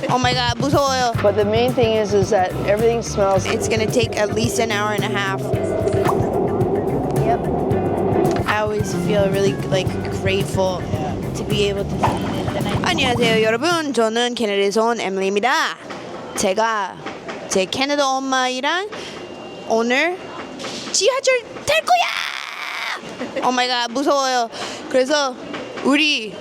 Oh my god, 무서워요. But the main thing is that everything smells. It's gonna take at least an hour and a half. Yep. I always feel really like grateful to be able to see this. 안녕하세요 여러분, 저는 캐나다에서 온 에밀리입니다. 제가 제 캐나다 엄마이랑 오늘 지하철 탈 거야. Oh my god, 무서워요. 그래서 우리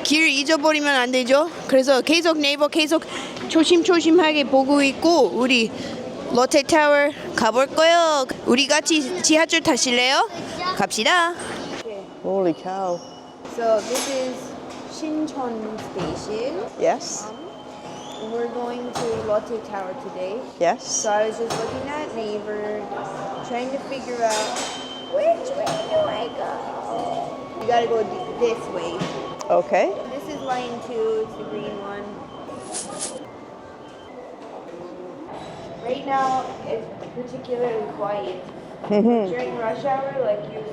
길 잊어버리면 안 되죠. 그래서 계속 네이버 계속 조심조심하게 보고 있고 우리 롯데타워 가볼 거예요. 우리 같이 지하철 타실래요? 갑시다. Holy cow. So this is Shincheon Station. Yes. We're going to Lotte Tower today. Yes. So I was just looking at Naver, trying to figure out which way do I go. You gotta go this way. Okay. This is line 2, it's the green one. Right now, it's particularly quiet. During rush hour, like you're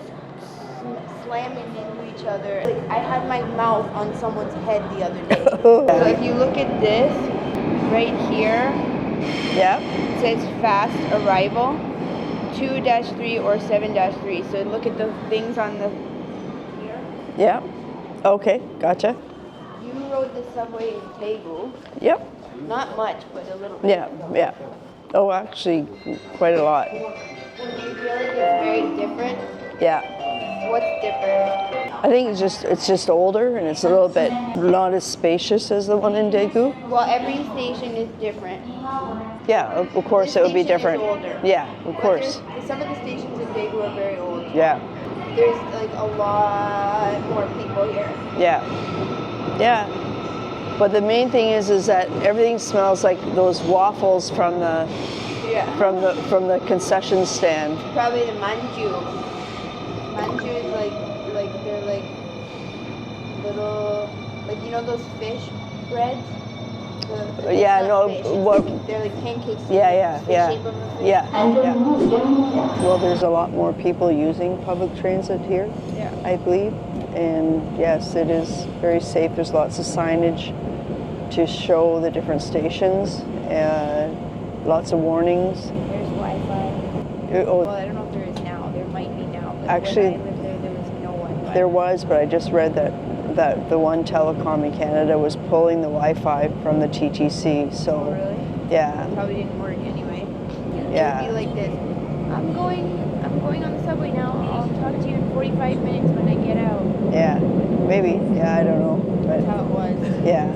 slamming into each other. Like, I had my mouth on someone's head the other day. So if you look at this, right here, Yep. it says fast arrival, 2-3 or 7-3. So look at the things on the here. Yep. Okay. Gotcha. You rode the subway in Daegu. Yep. Not much, but a little bit. Yeah. Yeah. Oh, actually, quite a lot. Do you feel like it's very different? Yeah. What's different? I think it's just older and it's a little bit not as spacious as the one in Daegu. Well, every station is different. Yeah, of course it would be This station different. is older. Yeah, of course. Some of the stations in Daegu are very old. Yeah. There's like a lot more people here. Yeah. Yeah. But the main thing is that everything smells like those waffles from the Yeah. from the concession stand. Probably the manju. Manju is like they're like little, like you know those fish breads. It's Yeah, not no, fish, it's what- like, they're like pancakes. Yeah. The shape of a fish. Yeah. Yeah. Well, there's a lot more people using public transit here, Yeah. I believe. And yes, it is very safe. There's lots of signage to show the different stations. Lots of warnings. There's Wi-Fi. Oh, Well, I don't know if there is now. There might be now. But Actually, when I lived there was no Wi-Fi. there was, but I just read that the one telecom in Canada was pulling the Wi-Fi from the TTC. So, Oh, really? yeah, Probably didn't work anyway. Yeah. It would be like this. I'm going on the subway now. I'll talk to you in 45 minutes when I get out. yeah, maybe. Yeah, I don't know, That's but how it was. yeah,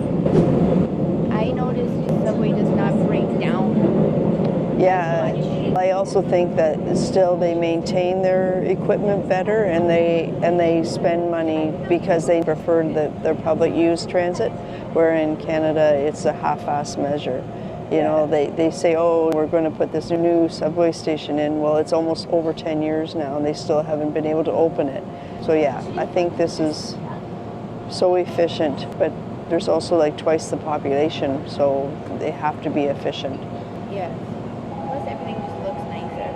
I noticed the subway does not break down. yeah. Much. I also think that still they maintain their equipment better and they spend money because they prefer their public use transit, where in Canada it's a half-ass measure. You know, they say, oh, we're going to put this new subway station in. Well, it's almost over 10 years now and they still haven't been able to open it. So yeah, I think this is so efficient, but there's also like twice the population, so they have to be efficient. Yeah. Plus everything just looks nicer.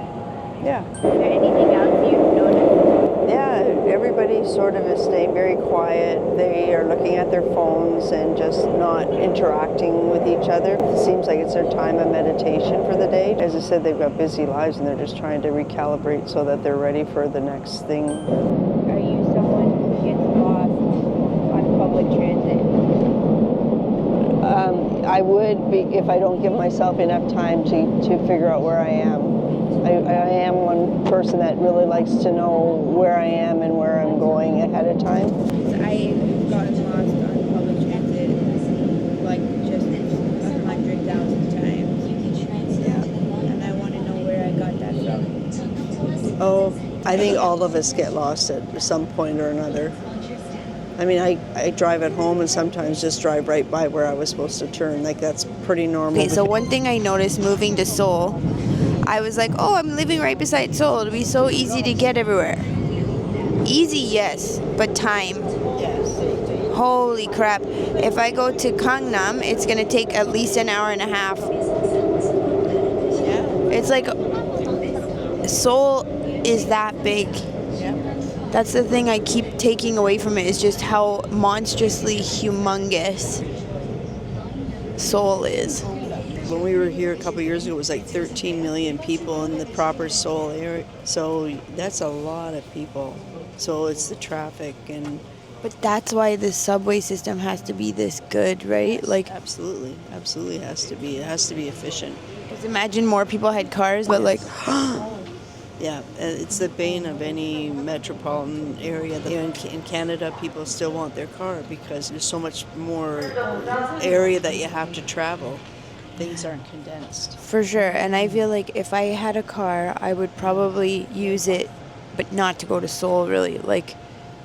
Yeah. Is there anything else you've noticed? Yeah, everybody sort of is staying very quiet. They are looking at their phones and just not interacting with each other. It seems like it's their time of meditation for the day. As I said, they've got busy lives and they're just trying to recalibrate so that they're ready for the next thing. Are you someone who gets lost on public transit? I would be if I don't give myself enough time to figure out where I am. I am one person that really likes to know where I am and where I'm going ahead of time. I've gotten lost on public transit like just 100,000 times. Yeah. And I want to know where I got that from. Oh, I think all of us get lost at some point or another. I mean, I drive at home and sometimes just drive right by where I was supposed to turn. Like, that's pretty normal. Okay, so one thing I noticed moving to Seoul, I was like, oh, I'm living right beside Seoul. It'll be so easy to get everywhere. Easy, yes, but time. Yes. Holy crap. If I go to Gangnam, it's going to take at least an hour and a half. Yeah. It's like Seoul is that big. Yeah. That's the thing I keep taking away from it, is just how monstrously humongous. Seoul is. When we were here a couple years ago, it was like 13 million people in the proper Seoul area. So that's a lot of people. So it's the traffic and... But that's why the subway system has to be this good, right? Like, Absolutely has to be. It has to be efficient. just imagine more people had cars, but like, Yeah, it's the bane of any metropolitan area. In Canada, people still want their car because there's so much more area that you have to travel. Things aren't condensed. for sure. And I feel like if I had a car, I would probably use it, but not to go to Seoul, really. Like,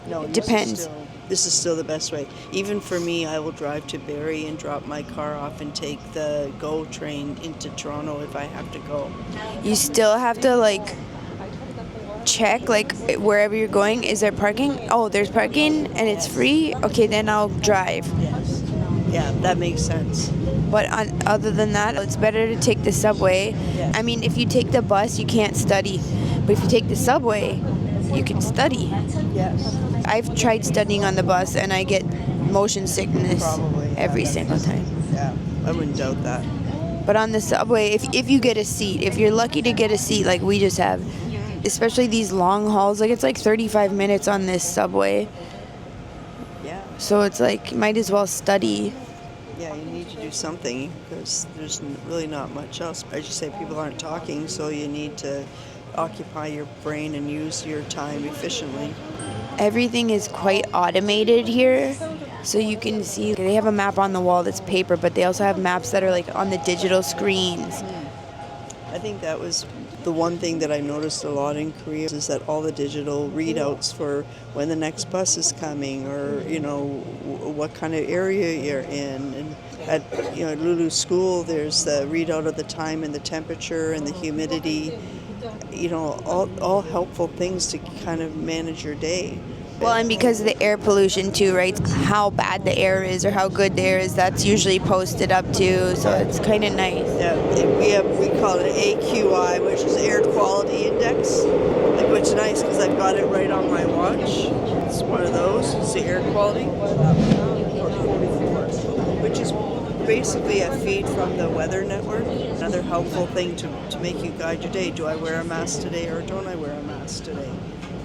No, it depends. This is still the best way. Even for me, I will drive to Barrie and drop my car off and take the GO train into Toronto if I have to go. You still have to like check like wherever you're going, is there parking? Oh, there's parking and it's free. Okay, then I'll drive. Yes. Yeah, that makes sense. But other than that, it's better to take the subway. Yeah. I mean, if you take the bus, you can't study. But if you take the subway, you can study. Yes. I've tried studying on the bus and I get motion sickness Probably. Yeah, every that single makes time. sense. Yeah, I wouldn't doubt that. But on the subway, if you get a seat, if you're lucky to get a seat like we just have, especially these long hauls, like it's like 35 minutes on this subway. Yeah. So it's like, you might as well study. Yeah, you need to do something because there's really not much else. As you say, people aren't talking, so you need to occupy your brain and use your time efficiently. Everything is quite automated here. So you can see, they have a map on the wall that's paper, but they also have maps that are like on the digital screens. I think that was the one thing that I noticed a lot in Korea is that all the digital readouts for when the next bus is coming or, you know, what kind of area you're in. And at, you know, Lulu School, there's the readout of the time and the temperature and the humidity, you know, all helpful things to kind of manage your day. Well, and because of the air pollution too, right? How bad the air is or how good the air is, that's usually posted up too. So it's kind of nice. Yeah, we call it AQI, which is Air Quality Index, which is nice because I've got it right on my watch. It's one of those. It's the air quality, 44, which is basically a feed from the Weather Network. Another helpful thing to make you guide your day. Do I wear a mask today or don't I wear a mask today?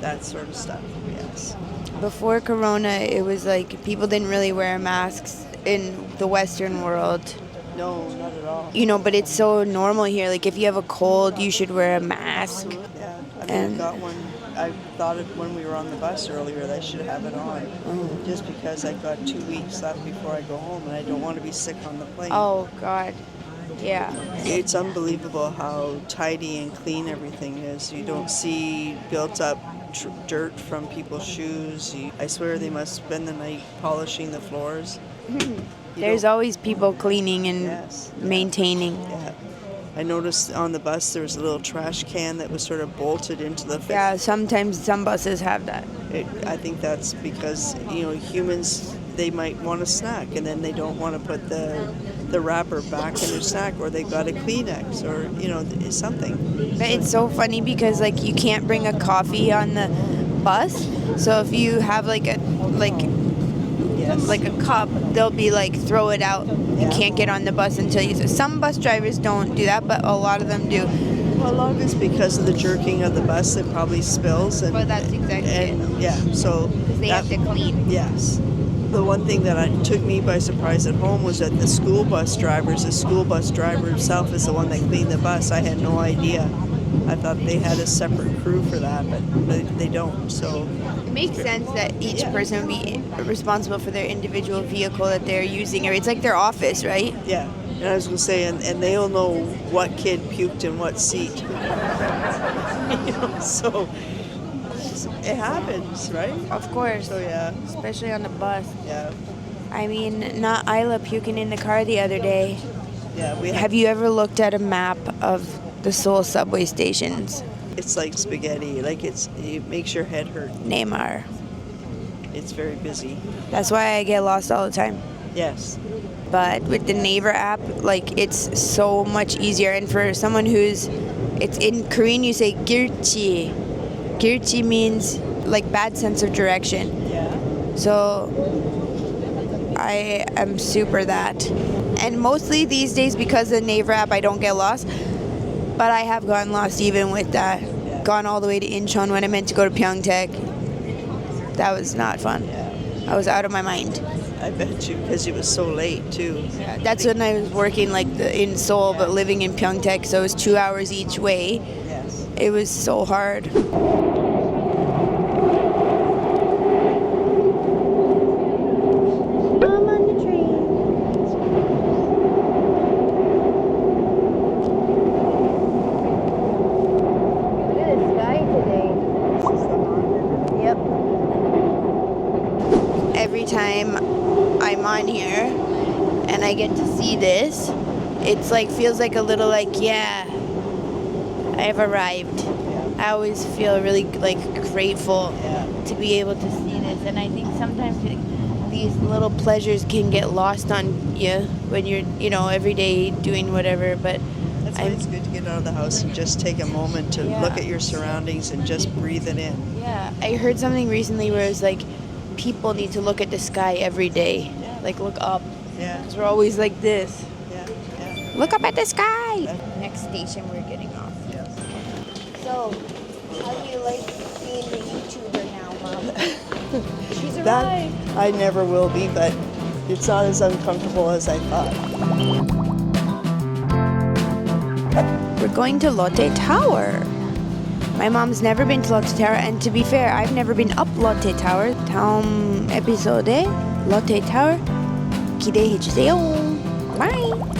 That sort of stuff, yes. Before Corona, it was like people didn't really wear masks in the Western world. No, not at all. You know, but it's so normal here. Like if you have a cold, you should wear a mask. Yeah, I And- got one. I thought of when we were on the bus earlier that I should have it on, just because I've got 2 weeks left before I go home, and I don't want to be sick on the plane. Oh God, yeah. It's unbelievable how tidy and clean everything is. You don't see built up dirt from people's shoes. I swear they must spend the night polishing the floors. There's always people cleaning and Yes. maintaining. Yeah. I noticed on the bus there was a little trash can that was sort of bolted into the Yeah, sometimes some buses have that. I think that's because, you know, humans, they might want a snack and then they don't want to put the wrapper back in their snack, or they got a Kleenex, or, you know, something. But it's so funny because like you can't bring a coffee on the bus. So if you have like a cup, they'll be like, throw it out. You can't get on the bus until you. Some bus drivers don't do that, but a lot of them do. Well, a lot of it's because of the jerking of the bus that probably spills. And, But that's exactly and, it. Yeah, so. They have to clean. Yes. The one thing that took me by surprise at home was that the school bus driver himself is the one that cleaned the bus. I had no idea. I thought they had a separate crew for that, but they don't. So It makes sense that each person would be responsible for their individual vehicle that they're using. It's like their office, right? yeah. And I was going to say, and they'll know what kid puked in what seat. You know, so it happens, right? Of course. So yeah, Especially on the bus. yeah, I mean, not Isla puking in the car the other day. yeah. We Have you ever looked at a map of the Seoul subway stations? It's like spaghetti. Like it makes your head hurt. Neymar. It's very busy. That's why I get lost all the time. Yes. But with the Naver app, like it's so much easier. And for someone it's in Korean, you say girchi. Girchi means like bad sense of direction. Yeah. So I am super that. And mostly these days because of the Naver app, I don't get lost. But I have gotten lost even with that. Gone all the way to Incheon when I meant to go to Pyeongtaek. That was not fun. I was out of my mind. I bet you, because it was so late too. Yeah, that's when I was working in Seoul, but living in Pyeongtaek, so it was 2 hours each way. Yes. It was so hard. I'm on the train. Look at the sky today. Yep. Every time I'm on here and I get to see this, it's like feels like a little yeah, I've arrived. I always feel really grateful to be able to see this, and I think sometimes these little pleasures can get lost on you when you're every day doing whatever. But That's why it's good to get out of the house and just take a moment to look at your surroundings and just breathe it in. Yeah, I heard something recently where it's like people need to look at the sky every day, look up. Yeah. Because we're always like this. Yeah. Look up at the sky. Next station, we're getting off. Yes. So, how do you like being the YouTuber now, Mom? She's That arrived. I never will be, but it's not as uncomfortable as I thought. We're going to 롯데타워. My mom's never been to 롯데타워, and to be fair, I've never been up 롯데타워. 다음 에피소드에 롯데타워 기대해 주세요. Bye.